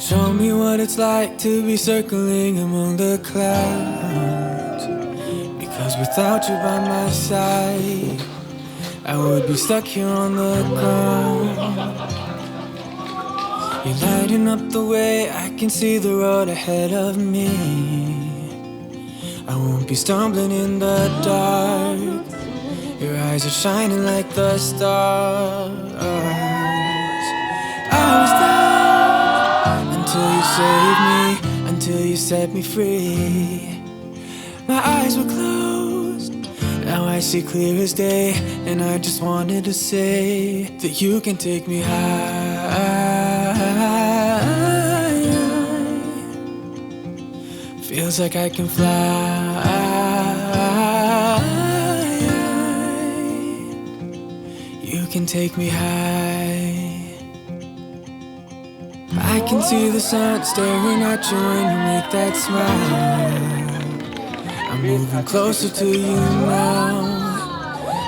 Show me what it's like to be circling among the clouds. Because without you by my side, I would be stuck here on the ground. You're lighting up the way, I can see the road ahead of me. I won't be stumbling in the dark. Your eyes are shining like the stars. I was down until you saved me, until you set me free. My eyes were closed, now I see clear as day. And I just wanted to say that you can take me high. Feels like I can fly. You can take me high. I can see the sun staring at you when you make that smile. I'm moving closer to you now.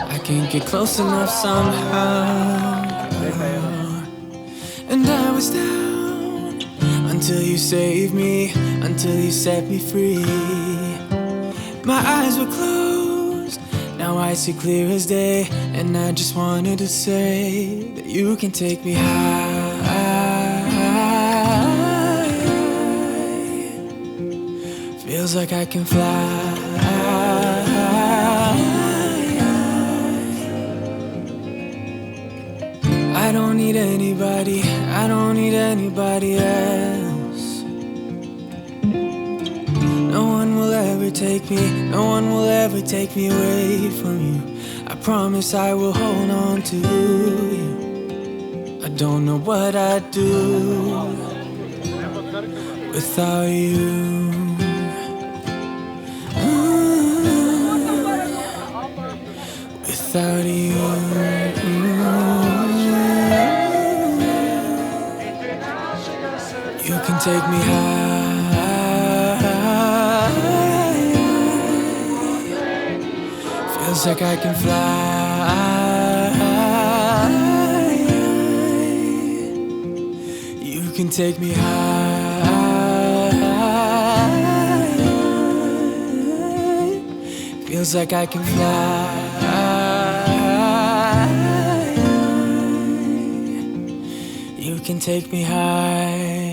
I can't get close enough somehow. And I was down until you saved me, until you set me free. My eyes were closed, now I see clear as day. And I just wanted to say that you can take me high. Feels like I can fly. I don't need anybody, I don't need anybody else. No one will ever take me, no one will ever take me away from you. I promise I will hold on to you. I don't know what I'd do without you. Without you. You can take me high. Feels like I can fly. You can take me high. Feels like I can fly. You can take me high.